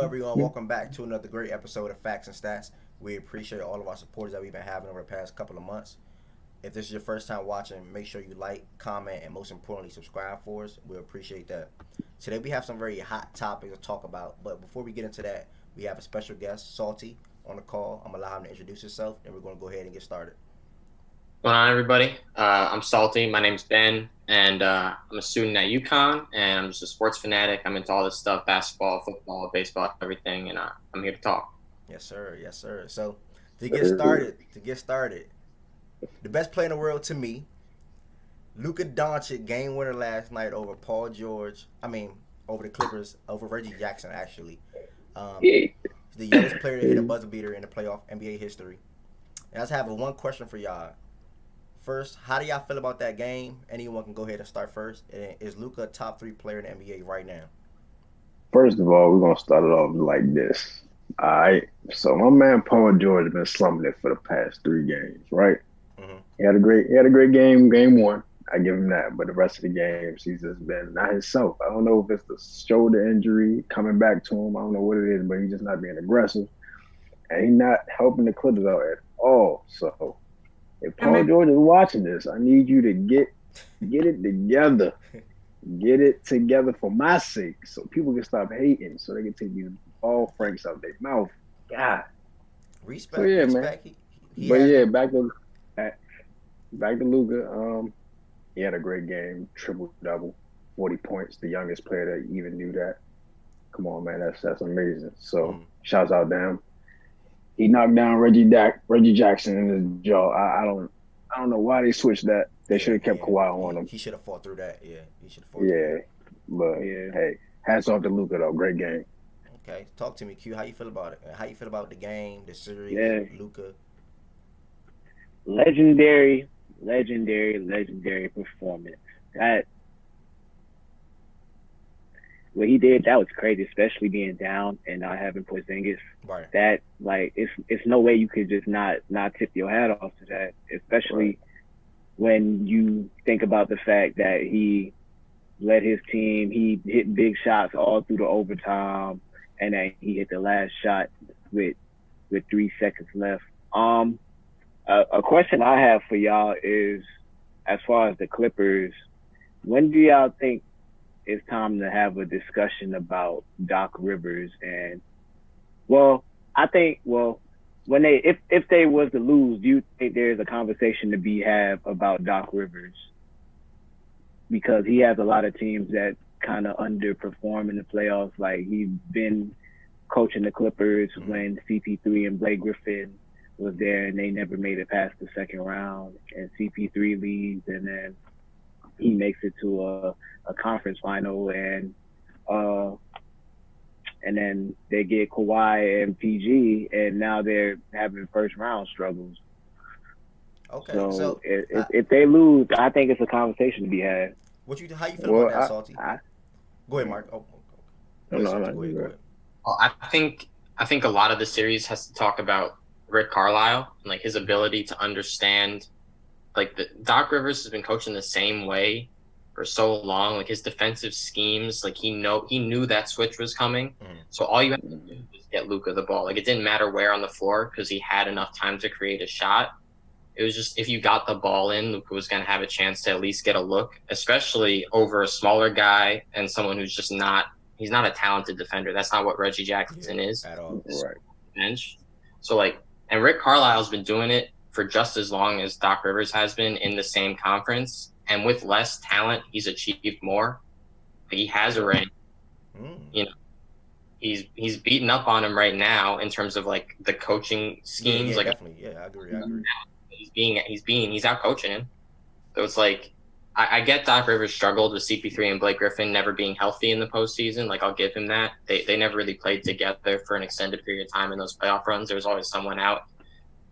everyone? Welcome back to another great episode of Facts and Stats. We appreciate all of our supporters that we've been having over the past couple of months. If this is your first time watching, make sure you like, comment, and most importantly, subscribe for us. We appreciate that. Today we have some very hot topics to talk about, but before we get into that, we have a special guest, Salty, on the call. I'm gonna allow him to introduce himself, and we're gonna go ahead and get started. What's going on, everybody? I'm Salty. My name's Ben, and I'm a student at UConn, and I'm just a sports fanatic. I'm into all this stuff: basketball, football, baseball, everything, and I'm here to talk. Yes, sir. Yes, sir. So, to get started, the best player in the world to me, Luka Doncic, game winner last night over Paul George. Over the Clippers, over Reggie Jackson, actually. Um, Yeah. he's the youngest player to hit a buzzer beater in the playoff NBA history. And I just have one question for y'all. First, how do y'all feel about that game? Anyone can go ahead and start first. And is Luka a top three player in the NBA right now? First of all, we're gonna start it off like this. All right. So my man Paul George has been slumming it for the past 3 games, right? Mm-hmm. He had a great game one. I give him that. But the rest of the games, he's just been not himself. I don't know if it's the shoulder injury coming back to him. I don't know what it is, but he's just not being aggressive. And he's not helping the Clippers out at all. So if I Paul mean, George is watching this, I need you to get it together. Get it together for my sake, so people can stop hating, so they can take these ball franks out their mouth. God. So Respect, yeah, man. respect. He But has yeah, been. back to Luca. He had a great game, triple double, 40 points. The youngest player that even knew that. Come on, man, that's amazing. So Mm, shouts out to him. He knocked down Reggie Jackson in his jaw. I don't know why they switched that. They should yeah, have kept yeah. Kawhi on He, him. he should have fought through that. Yeah, he should have fought through Yeah, that. but yeah. hey, hats off to Luca though. Great game. Okay, talk to me, Q. How you feel about it? How you feel about the game, the series, Yeah, Luca? legendary, legendary performance. That what he did, that was crazy, especially being down and not having Porzingis. Right. That like it's no way you could just not tip your hat off to that, Right. especially when you think about the fact that he led his team, he hit big shots all through the overtime, and then he hit the last shot with 3 seconds left. Um, a question I have for y'all is, as far as the Clippers, when do y'all think it's time to have a discussion about Doc Rivers? And well, I think when they if they was to lose, do you think there's a conversation to be had about Doc Rivers, because he has a lot of teams that kind of underperform in the playoffs? Like, he's been coaching the Clippers Mm-hmm. when CP3 and Blake Griffin was there, and they never made it past the second round. And CP3 leaves, and then he makes it to a conference final, uh, and then they get Kawhi and PG, and now they're having first round struggles. Okay, So so uh, if they lose, I think it's a conversation to be had. how you feel about Well, that, Salty? I, Go ahead, Mark. Oh, okay. Go no, ahead, no, Salty. no, Go ahead. you Go good. ahead. Well, I think a lot of the series has to talk about Rick Carlisle and like his ability to understand. Like the Doc Rivers has been coaching the same way for so long. Like his defensive schemes, like he knew that switch was coming. Mm-hmm. So all you had to do Mhm. was get Luka the ball. Like it didn't matter where on the floor because he had enough time to create a shot. It was just if you got the ball in, Luka was going to have a chance to at least get a look, especially over a smaller guy and someone who's just not. He's not a talented defender. That's not what Reggie Yeah, Jackson is. at all. Right. Bench. So like, and Rick Carlisle's been doing it for just as long as Doc Rivers has been in the same conference, and with less talent, he's achieved more. Like, he has a Right. ring. Mm. You know, he's beaten up on him right now in terms of like the coaching Yeah, schemes. yeah, Like definitely. Yeah, I agree. I agree. he's out coaching him. So it's like I get Doc Rivers struggled with CP3 and Blake Griffin never being healthy in the postseason. Like I'll give him that. They never really played together for an extended period of time in those playoff runs. There was always someone out.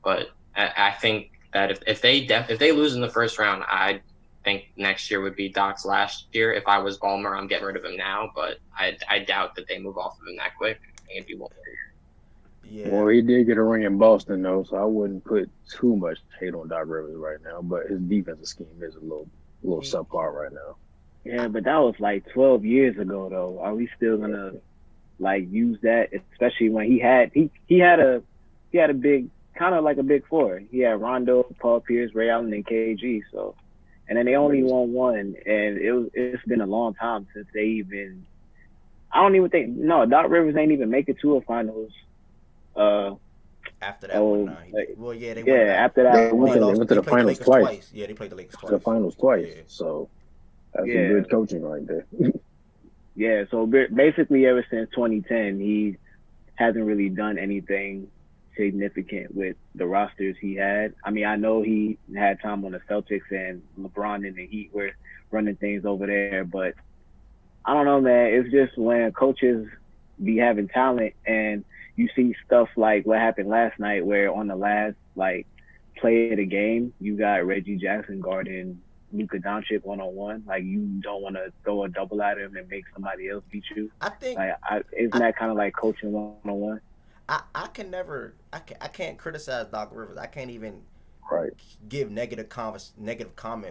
But I think that if they lose in the first round, I think next year would be Doc's last year. If I was Ballmer, I'm getting rid of him now. But I doubt that they move off of him that quick. I think it'd be one. Yeah. Well, he did get a ring in Boston though, so I wouldn't put too much hate on Doc Rivers right now. But his defensive scheme is a little He. subpar right now. yeah, but that was like 12 years ago, though. Are we still gonna? like use that, especially when he had a big kind of like a big four. He had Rondo, Paul Pierce, Ray Allen, and KG. So, and then they only won one, and it's been a long time since they even. I don't even think Doc Rivers ain't even make it to a finals. After that one, nah, well, yeah, they went back. After that, they went to the finals twice. Yeah, they played the Lakers twice. To the finals twice. Yeah. So that's some good coaching right there. Yeah, so basically ever since 2010, he hasn't really done anything significant with the rosters he had. I mean, I know he had time on the Celtics and LeBron and the Heat were running things over there, but I don't know, man. It's just when coaches be having talent and you see stuff like what happened last night where on the last like play of the game, you got Reggie Jackson guarding Luka Doncic one-on-one. Like, you don't want to throw a double at him and make somebody else beat you. I think isn't that kind of like coaching one-on-one? I can't criticize Doc Rivers. I can't even give negative comments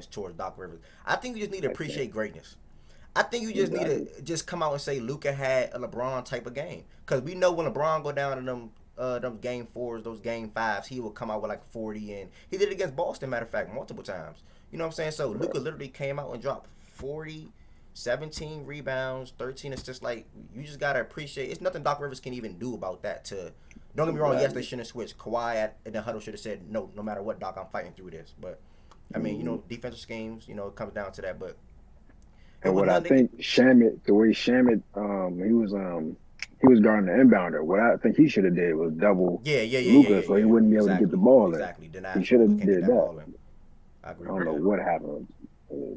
towards Doc Rivers. I think you just need to appreciate greatness. I think you just need to just come out and say Luka had a LeBron type of game, because we know when LeBron go down in them game 4s, those game 5s, he will come out with like 40, and he did it against Boston, matter of fact, multiple times. You know what I'm saying? So Luka literally came out and dropped 40, 17 rebounds, 13. It's just like, you just gotta appreciate. It's nothing Doc Rivers can even do about that. Don't get me wrong. Yes, they shouldn't have switched. Kawhi in the huddle should have said, no matter what, Doc, I'm fighting through this. But I mean, defensive schemes, it comes down to that. But and what I think Shamet, the way Shamet, he was guarding the inbounder. What I think he should have did was double Luka, so he wouldn't be able to get the ball in. Exactly. He should have did that. I agree. I don't know what happened.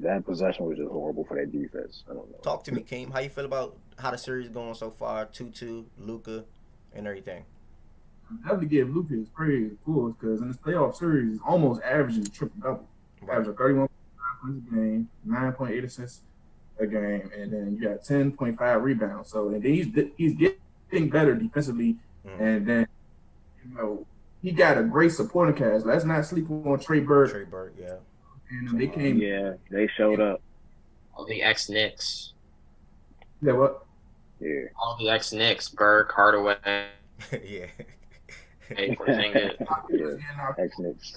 That possession was just horrible for that defense. I don't know. Talk to me, Keem. How you feel about how the series is going so far? 2-2, Luka, and everything. I definitely give Luka his praise, of course, because in this playoff series, he's almost averaging a triple double. Averaging 31 points a game, 9.8 assists a game, and then you got 10.5 rebounds. So, and then he's getting better defensively, and then he got a great supporting cast. Let's not sleep on Trey Burke. Yeah. And they came. Yeah, they showed up. All the ex-Knicks. Yeah, what? Yeah. All the ex-Knicks. Burke, Hardaway. Yeah. Ex-Knicks.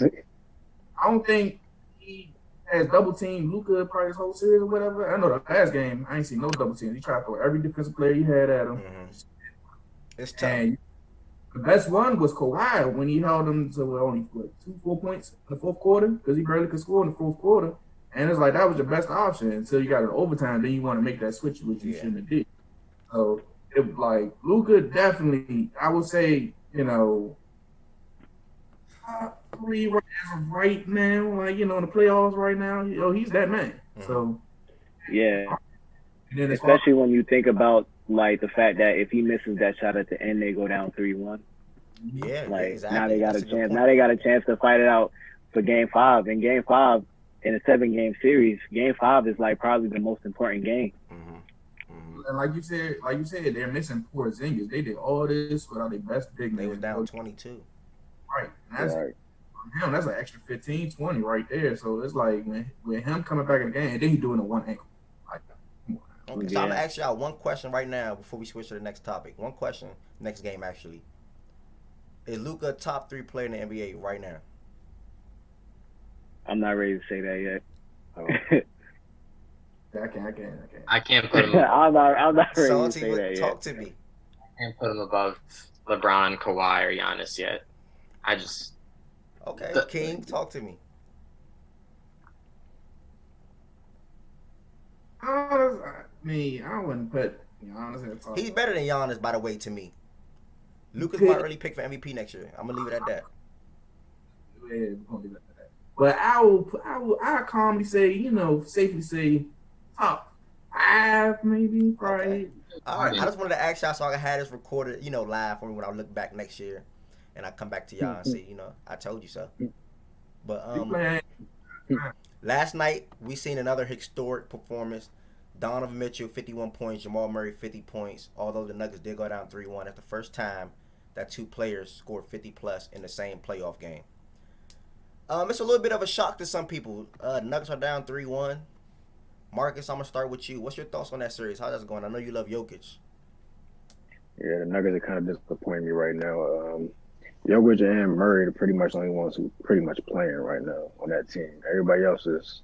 I don't think he has double teamed Luka probably his whole series or whatever. I know the last game, I ain't seen no double teams. He tried to throw every defensive player he had at him. It's tough. And the best one was Kawhi when he held him to only 4 points in the fourth quarter, because he barely could score in the fourth quarter. And it's like that was your best option until you got an overtime. Then you want to make that switch, which you shouldn't have did. So it was like Luka definitely, I would say, top 3 right now, like in the playoffs right now. He's that man. So yeah. And then especially when you think about like the fact that if he misses that shot at the end, they go down 3-1. Yeah, like exactly. Now they got a chance. Now they got a chance to fight it out for Game 5. And Game 5 in a 7-game series, Game 5 is like probably the most important game. And like you said, they're missing Porzingis. They did all this without their best big man. They was down 22. Right. And that's an extra 15, 20 right there. So it's like with him coming back in the game, and then he doing it one ankle. Okay, so I'm gonna ask y'all one question right now before we switch to the next topic. One question, next game actually. Is Luka a top 3 player in the NBA right now? I'm not ready to say that yet. I can't put him. I'm not ready to say that yet. Talk to me. I can't put him above LeBron, Kawhi, or Giannis yet. Okay, King, talk to me. I wouldn't put Giannis in the top. He's better than Giannis, by the way, to me. Luka's my early pick for MVP next year. I'm gonna leave it at that. Yeah, we're gonna leave it at that. But I calmly say, safely say, top 5 maybe, probably. Okay. All right. I just wanted to ask y'all so I can have this recorded, live for me when I look back next year, and I come back to y'all and say, I told you so. But last night we seen another historic performance. Donovan Mitchell, 51 points. Jamal Murray, 50 points. Although the Nuggets did go down 3-1, that's the first time that 2 players scored 50-plus in the same playoff game. It's a little bit of a shock to some people. The Nuggets are down 3-1. Marcus, I'm going to start with you. What's your thoughts on that series? How's that going? I know you love Jokic. Yeah, the Nuggets are kind of disappointing me right now. Jokic and Murray are pretty much the only ones who pretty much playing right now on that team. Everybody else is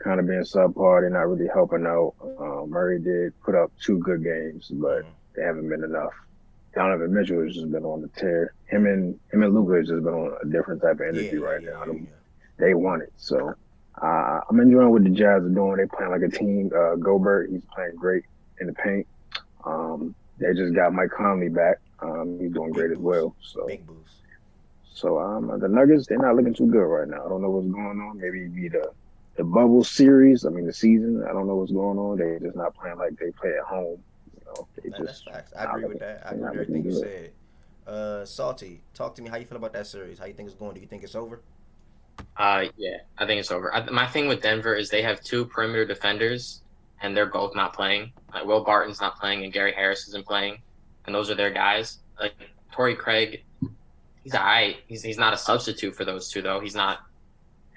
kind of being subpar. They're not really helping out. Murray did put up 2 good games, but Mm-hmm. they haven't been enough. Donovan Mitchell has just been on the tear. Him and Luka has just been on a different type of Yeah, energy yeah, right yeah, now. yeah, yeah. They want it. So I'm enjoying what the Jazz are doing. They playing like a team. Gobert, he's playing great in the paint. They just got Mike Conley back. He's doing great Big as boost, well. So big boost. so the Nuggets, they're not looking too good right now. I don't know what's going on. Maybe it be the bubble series. I mean the season. I don't know what's going on. They're just not playing like they play at home. They Nah, that's just facts. I not agree with looking. that. I They're agree with not everything looking you good. said. Salty, talk to me. How you feel about that series? How you think it's going? Do you think it's over? Yeah, I think it's over. My thing with Denver is they have 2 perimeter defenders, and they're both not playing. Will Barton's not playing, and Gary Harris isn't playing, and those are their guys. Like Torrey Craig, he's alright. He's not a substitute for those two though. He's not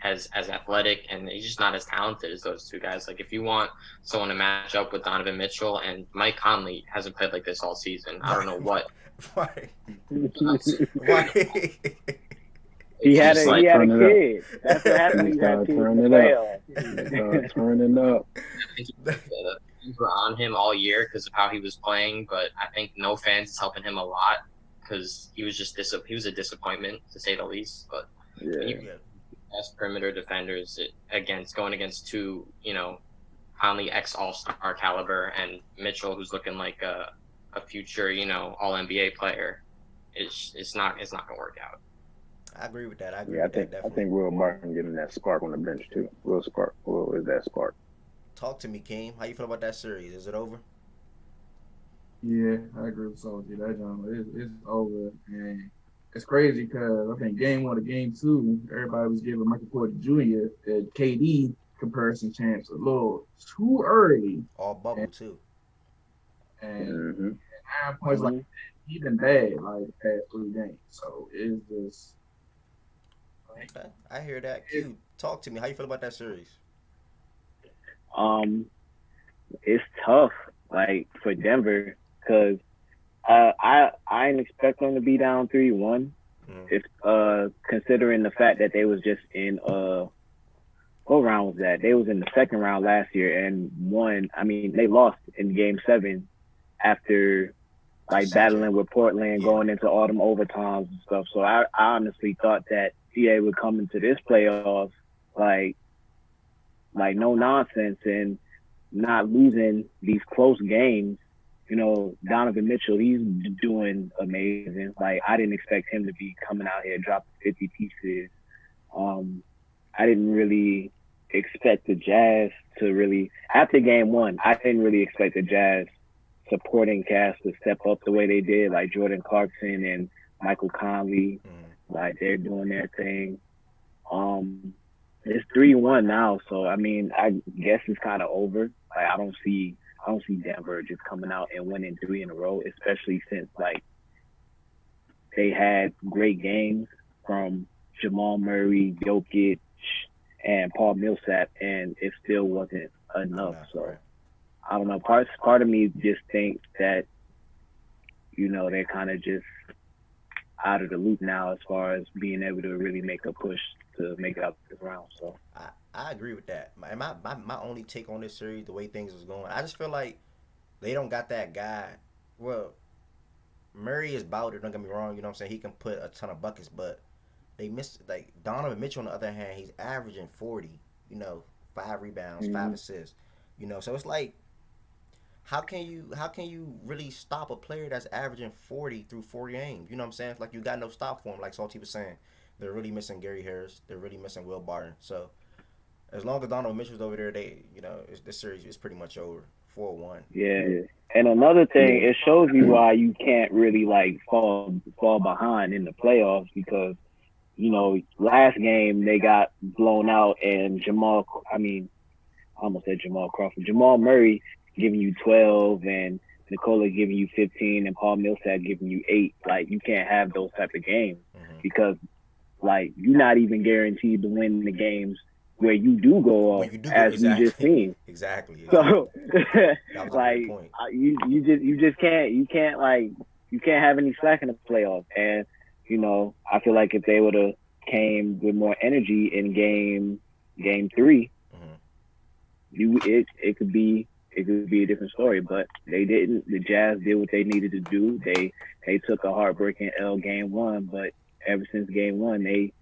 as athletic, and he's just not as talented as those 2 guys. Like if you want someone to match up with Donovan Mitchell, and Mike Conley hasn't played like this all season. I don't Right, know what. right, right. He It's had just a Start he like had a turning up. kid. That's what happened when He you have start kids in the turning up. He start playoffs. turning up. I think the fans were on him all year because of how he was playing, but I think no fans is helping him a lot because he was just he was a disappointment to say the least. But when you Yeah. Yeah, best perimeter defenders against going against 2, Conley ex All Star caliber and Mitchell who's looking like a future All NBA player, it's not gonna work out. I agree with that. I agree Yeah, I with think that I definitely. think Will Barton getting that spark on the bench too. Will Spark. Will is that spark? Talk to me, Keem. How you feel about that series? Is it over? Yeah, I agree with Soldier. That John, it's over, and it's crazy because I think game 1 to game 2, everybody was giving Michael Porter Jr. the KD comparison chance a little too early, All and, bubble too. and Mm-hmm. 9 points like he been bad like the past 3 games. So it's just like Okay, I hear that. Q, talk to me. How you feel about that series? um, it's tough, like for Denver, because I didn't expect them to be down 3-1. Mm. If considering the fact that they was just in what round was that? They was in the second round last year and won. I mean, they lost in game 7 after like CJ. battling with Portland Yeah. going into all them overtimes and stuff. So I honestly thought that CA would come into this playoffs like no nonsense and not losing these close games. Donovan Mitchell, he's doing amazing. Like I didn't expect him to be coming out here dropping 50 pieces. Um, I didn't really expect the Jazz to really after game 1. I didn't really expect the Jazz supporting cast to step up the way they did, like Jordan Clarkson and Michael Conley. Mm. Like they're doing their thing. Um, it's 3-1 now, so I mean, I guess it's kind of over. Like I don't see Denver just coming out and winning 3 in a row, especially since like they had great games from Jamal Murray, Jokic, and Paul Millsap, and it still wasn't enough. Enough, So right? I don't know. Part of me just thinks that they're kind of just out of the loop now as far as being able to really make a push to make it out this round. So I agree with that. My only take on this series, the way things is going, I just feel like they don't got that guy. Well, Murray is about it. Don't get me wrong. You know what I'm saying? He can put a ton of buckets, but they missed like Donovan Mitchell. On the other hand, he's averaging 40. 5 rebounds, 5 assists. So it's like how can you really stop a player that's averaging 40 through 4 games? You know what I'm saying? It's like you got no stop for him. Like Salty was saying, they're really missing Gary Harris. They're really missing Will Barton. So as long as Donovan Mitchell's over there, this series is pretty much over. 4-1. yeah. Yeah. And another thing, it shows you why you can't really like fall behind in the playoffs because last game they got blown out and I almost said Jamal Crawford. Jamal Murray giving you 12 and Nikola giving you 15 and Paul Millsap giving you 8. Like you can't have those type of games Mm-hmm. because like you're not even guaranteed to win the games where you do go When off you do go as we just exactly, seen. exactly. So That was a great like point. you just can't like you can't have any slack in the playoffs. And I feel like if they would have came with more energy in game 3, it could be a different story. But they didn't. The Jazz did what they needed to do. They took a heartbreaking L game 1, but ever since game 1, they've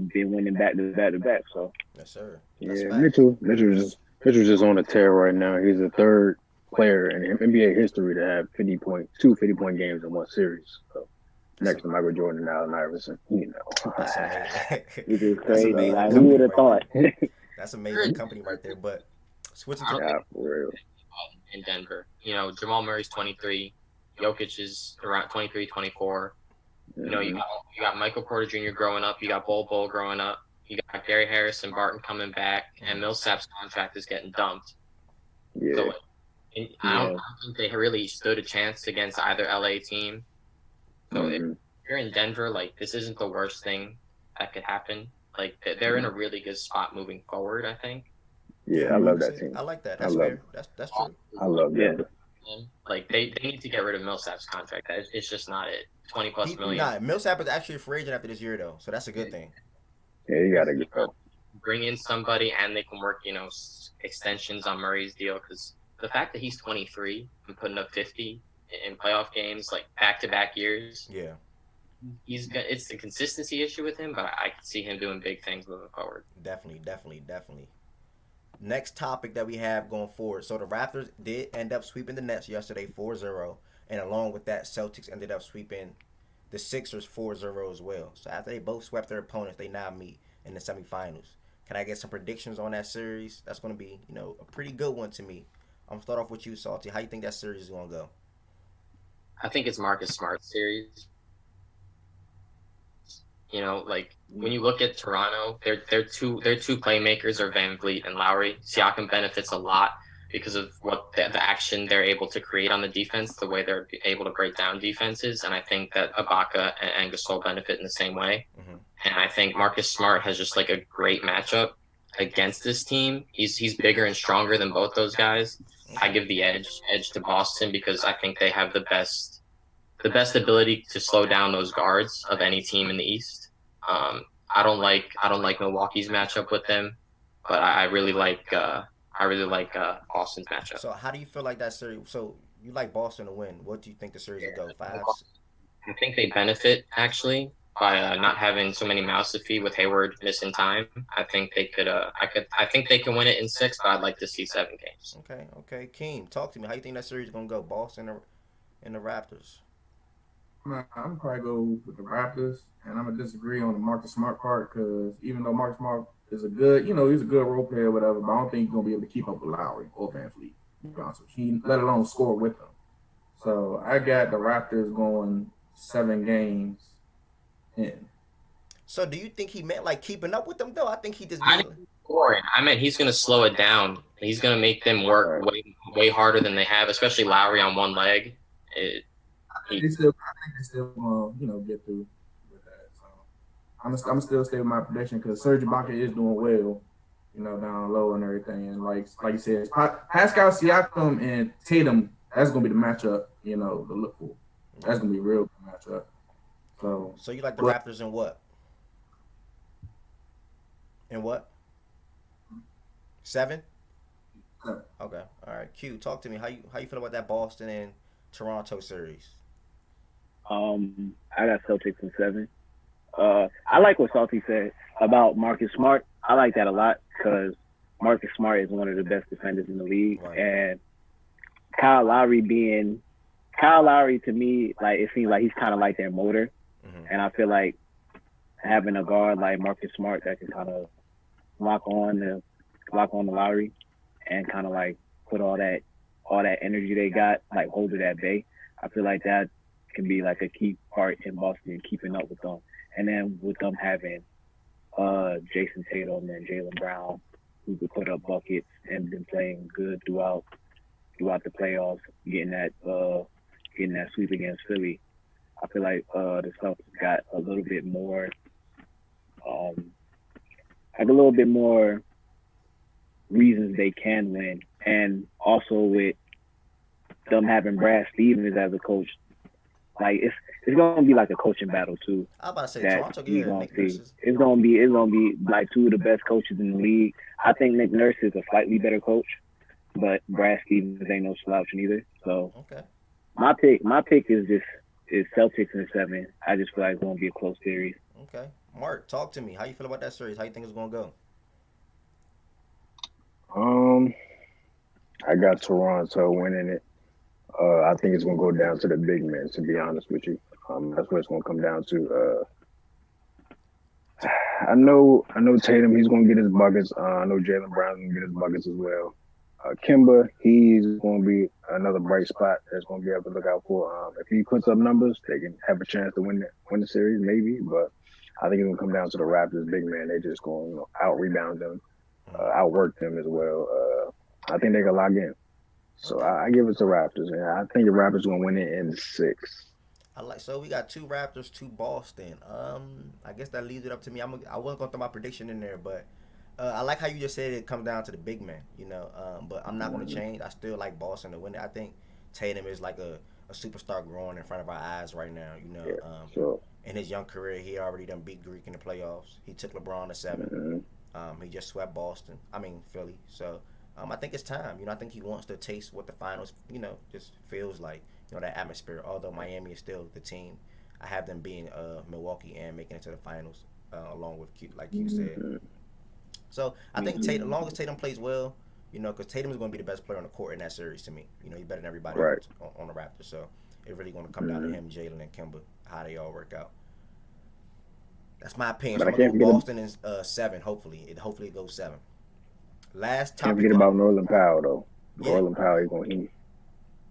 been winning back to back to back. So yes, sir. Yeah, Mitchell's just on a tear right now. He's the third player in NBA history to have 50-point games in one series. So next to Michael Jordan and Allen Iverson, That's amazing. which is That's crazy. amazing. Like, who would have thought? That's amazing company right there. But switching to Yeah, for real. in Denver. Jamal Murray's 23. Jokic is around 23, 24. You got Michael Porter Jr. growing up. You got Bol growing up. You got Gary Harris and Barton coming back, and Millsap's contract is getting dumped. Yeah. So I don't think they really stood a chance against either LA team. So if you're in Denver, like, this isn't the worst thing that could happen. Like, they're in a really good spot moving forward, I think. Yeah, I love that team. I like that. That's fair. That's true. I love Denver. Like, they need to get rid of Millsap's contract. It's just not it. 20+ million. Nah, Millsap is actually a free agent after this year, though, so that's a good thing. Yeah, you gotta go. Bring in somebody, and they can work, extensions on Murray's deal. Because the fact that he's 23 and putting up 50 in playoff games, like back-to-back years, yeah, it's the consistency issue with him. But I can see him doing big things moving forward. Definitely. Next topic that we have going forward. So the Raptors did end up sweeping the Nets yesterday 4-0. And along with that, Celtics ended up sweeping the Sixers 4-0 as well. So after they both swept their opponents, they now meet in the semifinals. Can I get some predictions on that series? That's going to be, a pretty good one to me. I'm going to start off with you, Salty. How you think that series is going to go? I think it's Marcus Smart's series. Like, when you look at Toronto, their two playmakers are Van Vliet and Lowry. Siakam benefits a lot because of what the action they're able to create on the defense, the way they're able to break down defenses. And I think that Ibaka and Gasol benefit in the same way. And I think Marcus Smart has just, like, a great matchup against this team. He's bigger and stronger than both those guys. I give the edge to Boston because I think they have the best ability to slow down those guards of any team in the East. I don't like Milwaukee's matchup with them, but I really like Boston's matchup. So how do you feel like that series? So you like Boston to win. What do you think the series will go? 5? I think they benefit actually by not having so many mouths to feed with Hayward missing time. I think they could. I think they can win it in 6, but I'd like to see 7 games. Okay. Keem, talk to me. How you think that series is gonna go? Boston and the Raptors. I'm probably go with the Raptors, and I'm gonna disagree on the Marcus Smart part because even though Marcus Smart is he's a good role player, or whatever, but I don't think he's gonna be able to keep up with Lowry or Van Fleet, let alone score with them. So I got the Raptors going 7 games in. So do you think he meant like keeping up with them though? I think he just. Scoring. I meant he's gonna slow it down. He's gonna make them work way harder than they have, especially Lowry on one leg. I think they still get through with that. So I'm still stay with my prediction because Serge Ibaka is doing well, down low and everything. And like you said, Pascal Siakam and Tatum, that's gonna be the matchup, to look for. That's gonna be a real good matchup. So you like the Raptors in what? In what? 7? 7. Okay. All right. Q, talk to me. How you feel about that Boston and Toronto series? I got Celtics in 7. I like what Salty said about Marcus Smart. I like that a lot because Marcus Smart is one of the best defenders in the league, right. And Kyle Lowry to me, like, it seems like he's kind of like their motor, and I feel like having a guard like Marcus Smart that can kind of lock on the Lowry and kind of like put all that energy they got, like, hold it at bay. I feel like that can be like a key part in Boston keeping up with them. And then with them having Jason Tatum and Jaylen Brown, who could put up buckets and been playing good throughout the playoffs, getting that sweep against Philly. I feel like the Celtics got a little bit more reasons they can win. And also with them having Brad Stevens as a coach, like it's gonna be like a coaching battle too I was about to say that Toronto. we Yeah, gonna Nick Nurse see. is It's gonna be like two of the best coaches in the league. I think Nick Nurse is a slightly better coach, but Brad Stevens ain't no slouch neither. So okay. my pick is Celtics in 7. I just feel like it's gonna be a close series. Okay. Mark, talk to me. How you feel about that series? How you think it's gonna go? Um, I got Toronto winning it. I think it's gonna go down to the big men. To be honest with you, that's what it's gonna come down to. I know Tatum. He's gonna get his buckets. I know Jalen Brown's gonna get his buckets as well. Kimba, he's gonna be another bright spot that's gonna be able to look out for. If he puts up numbers, they can have a chance to win the series, maybe. But I think it's gonna come down to the Raptors big man. They just gonna out rebound them, outwork them as well. I think they can lock in. So Okay. I give it to Raptors, and I think the Raptors gonna win it in 6. I like so we got two Raptors, two Boston. I guess that leaves it up to me. I wasn't gonna throw my prediction in there, but I like how you just said it comes down to the big man. But I'm not gonna change. I still like Boston to win it. I think Tatum is like a superstar growing in front of our eyes right now. Yeah, sure. In his young career, he already done beat Greek in the playoffs. He took LeBron to 7. Mm-hmm. He just swept Boston. I mean Philly. So I think it's time. I think he wants to taste what the finals, just feels like. That atmosphere. Although Miami is still the team, I have them being Milwaukee and making it to the finals, along with Q, like you said. Mm-hmm. So I think Tatum, as long as Tatum plays well, because Tatum is going to be the best player on the court in that series to me. He's better than everybody Right. on the Raptors. So it's really going to come down to him, Jalen, and Kimba, how they all work out. That's my opinion. So But I I'm gonna can't go forget, Boston in 7. Hopefully it goes 7. Last can't topic forget of the about Northern Powell though. yeah, Northern Powell,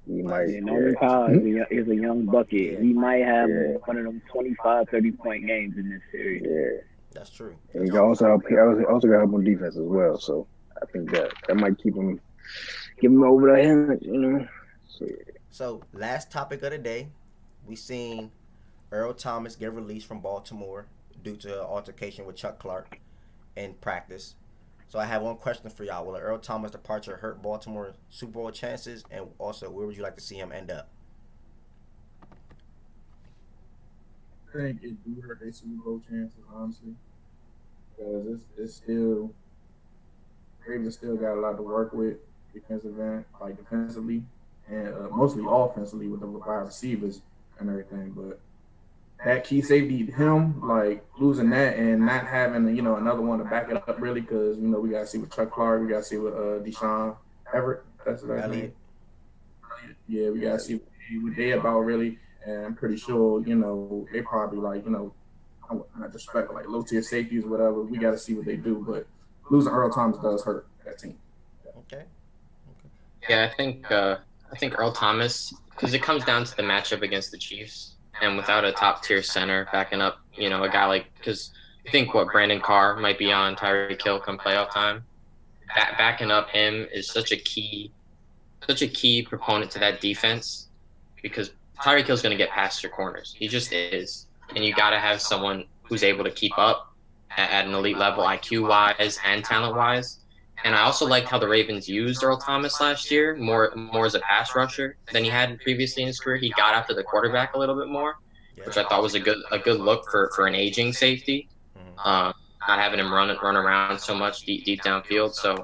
he might, Yeah, Norman yeah, Powell is a young bucket. yeah, He might have yeah, one of them 25, 30-point games in this series. yeah. that's true. And That's he can true. also help. He also got help on defense as well. So I think that might give him over the hedge. So yeah. So last topic of the day, we seen Earl Thomas get released from Baltimore due to an altercation with Chuck Clark in practice. So I have one question for y'all. Will Earl Thomas' departure hurt Baltimore's Super Bowl chances? And also, where would you like to see him end up? I think it do hurt their Super Bowl chances, honestly, because it's still Ravens still got a lot to work with defensively, and mostly offensively with the wide receivers and everything. But that key safety, him like losing that and not having another one to back it up really, because we got to see with Chuck Clark, we got to see with Deshaun Everett. That's the last name. Elliott. Yeah, we got to see what they about really, and I'm pretty sure they probably not disrespect like low tier safeties or whatever. We got to see what they do, but losing Earl Thomas does hurt that team. Okay. Yeah, I think Earl Thomas, because it comes down to the matchup against the Chiefs, and without a top tier center backing up, a guy like, because I think what Brandon Carr might be on Tyreek Hill come playoff time, that backing up him is such a key proponent to that defense, because Tyreek Hill's going to get past your corners. He just is, and you got to have someone who's able to keep up at an elite level, IQ wise and talent wise. And I also liked how the Ravens used Earl Thomas last year, more as a pass rusher than he had previously in his career. He got after the quarterback a little bit more, Yeah. which I thought was a good look for an aging safety. Mm-hmm. Not having him run around so much deep downfield. So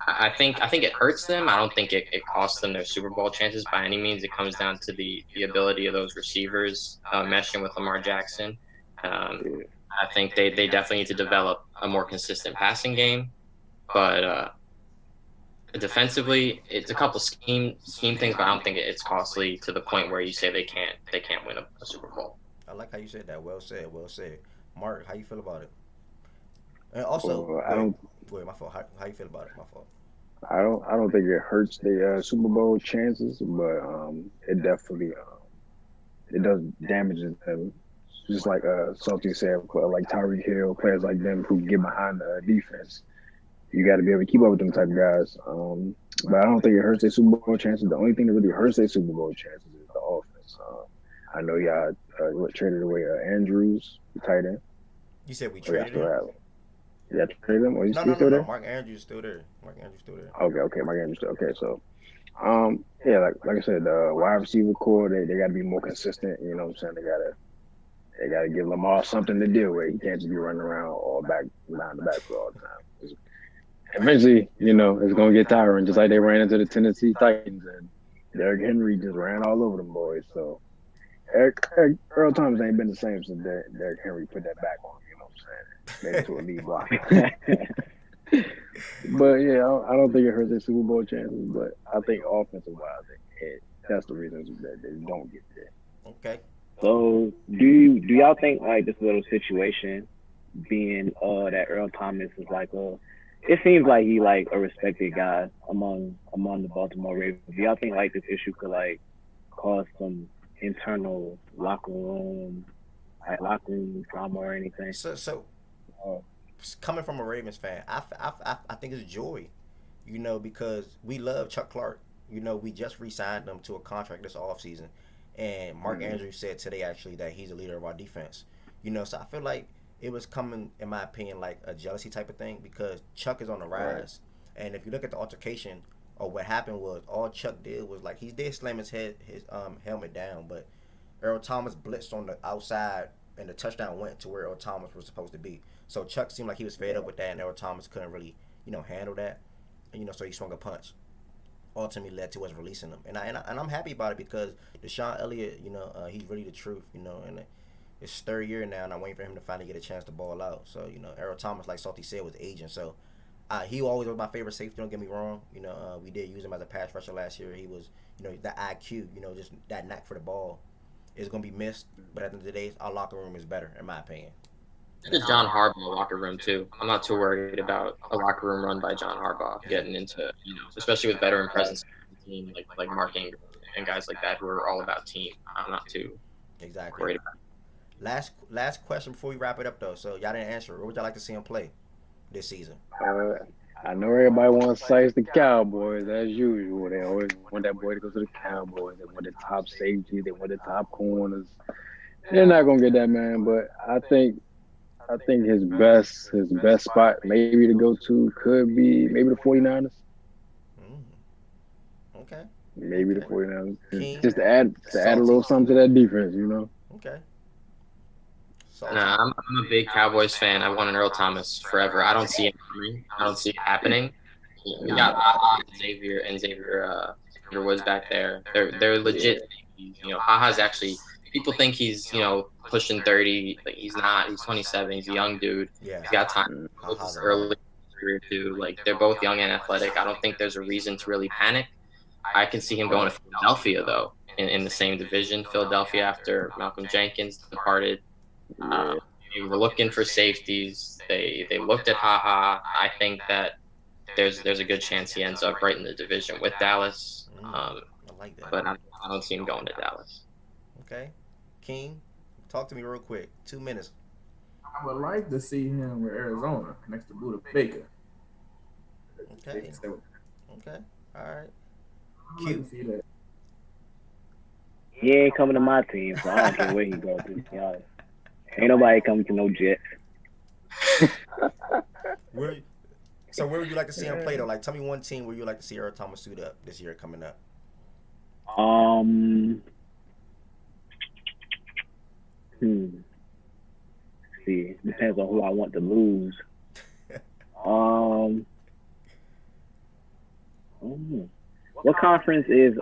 I think it hurts them. I don't think it costs them their Super Bowl chances by any means. It comes down to the ability of those receivers meshing with Lamar Jackson. I think they definitely need to develop a more consistent passing game. But defensively, it's a couple scheme things, but I don't think it's costly to the point where you say they can't win a Super Bowl. I like how you said that. Well said. Well said. Mark, how you feel about it? And also, Well, go ahead. My fault. How you feel about it? My fault. I don't think it hurts the Super Bowl chances, but it definitely it does damages them. Just like Salty said, like Tyreek Hill, players like them who get behind the defense. You got to be able to keep up with them type of guys. But I don't think it hurts their Super Bowl chances. The only thing that really hurts their Super Bowl chances is the offense. I know y'all traded away Andrews, the tight end. You said we Oh, y'all traded still him? have him. Y'all traded him? Or No. still there? Mark Andrews is still there. Okay. Mark Andrews. Okay, so Yeah, like I said, the wide receiver core, they got to be more consistent. You know what I'm saying? They gotta give Lamar something to deal with. He can't just be running around all back behind the backfield all the time. 'Cause eventually, it's gonna get tiring. Just like they ran into the Tennessee Titans and Derrick Henry just ran all over them boys. So Earl Thomas ain't been the same since Derrick Henry put that back on him. You know what I'm saying? Made it to a lead block. But yeah, I don't think it hurts their Super Bowl chances. But I think offensive wise, that's the reason that they don't get there. Okay. So do y'all think like this little situation being that Earl Thomas is like a it seems like he like a respected guy among the Baltimore Ravens. Do y'all think like this issue could like cause some internal locker room drama or anything? So Uh, coming from a Ravens fan, I think it's joy, because we love Chuck Clark. We just re-signed him to a contract this offseason. And Mark Andrews said today actually that he's a leader of our defense. So I feel like it was coming, in my opinion, like a jealousy type of thing because Chuck is on the rise. Right. And if you look at the altercation or what happened was all Chuck did was like he did slam his helmet down, but Earl Thomas blitzed on the outside and the touchdown went to where Earl Thomas was supposed to be. So Chuck seemed like he was fed up with that, and Earl Thomas couldn't really, handle that. And, so he swung a punch. Ultimately led to us releasing him, and I'm happy about it because Deshaun Elliott, he's really the truth, and it's third year now, and I'm waiting for him to finally get a chance to ball out. So Earl Thomas, like Salty said, was aging, so he always was my favorite safety. Don't get me wrong, we did use him as a pass rusher last year. He was, that IQ, just that knack for the ball is gonna be missed. But at the end of the day, our locker room is better, in my opinion. The John Harbaugh locker room too. I'm not too worried about a locker room run by John Harbaugh getting into, especially with veteran presence on the team like Mark Ingram and guys like that who are all about team. I'm not too worried about it. Last question before we wrap it up though. So y'all didn't answer. Where would y'all like to see him play this season? I know everybody wants to size the Cowboys as usual. They always want that boy to go to the Cowboys. They want the top safety. They want the top corners. They're not gonna get that man, but I think his best spot maybe to go to could be maybe the 49ers. Okay. Maybe the 49ers. Just to add a little something to that defense, Okay. Nah, I'm a big Cowboys fan. I want an Earl Thomas forever. I don't see it coming. I don't see it happening. We got Xavier Woods back there. They're legit. Haha's actually. People think he's pushing 30. Like he's not. He's 27. He's a young dude. Yeah. He's got time. This early career too. Like they're both young and athletic. I don't think there's a reason to really panic. I can see him going to Philadelphia though, in the same division. Philadelphia after Malcolm Jenkins departed. They were looking for safeties. They looked at Haha. I think that there's a good chance he ends up right in the division with Dallas. I like that. But I don't see him going to Dallas. Okay. King, talk to me real quick. 2 minutes. I would like to see him with Arizona next to Buda Baker. Okay. Okay. All right. Cute. See that. He ain't coming to my team, so I don't care where he goes to. Ain't nobody coming to no Jets. Where would you like to see him play though? Like, tell me one team where you like to see Earl Thomas suit up this year coming up. See, depends on who I want to lose. What conference is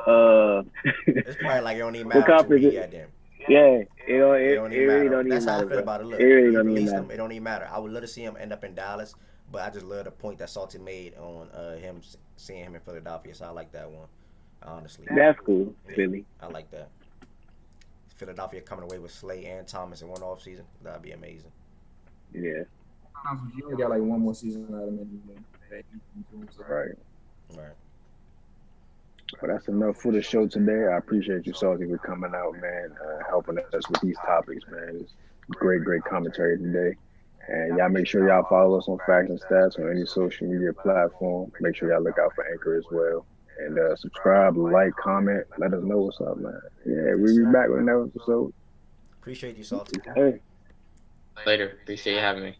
It's probably like it don't even matter. What conference is them. Yeah, it really don't even That's how matter. I feel about it. Look, it really we don't even released matter. him. It don't even matter. I would love to see him end up in Dallas, but I just love the point that Salty made on him seeing him in Philadelphia. So I like that one, honestly. That's cool, Philly. I like that. Philadelphia coming away with Slay and Thomas in one off season. That'd be amazing. Yeah. You only got like one more season out of him. Right. Right. But that's enough for the show today. I appreciate you, Salty, for coming out, man, helping us with these topics, man. It's great commentary today. And y'all make sure y'all follow us on Facts and Stats on any social media platform. Make sure y'all look out for Anchor as well. And subscribe, like, comment, let us know what's up, man. Yeah, we'll be back with another episode. Appreciate you, Salty. Hey. Later. Appreciate you having me.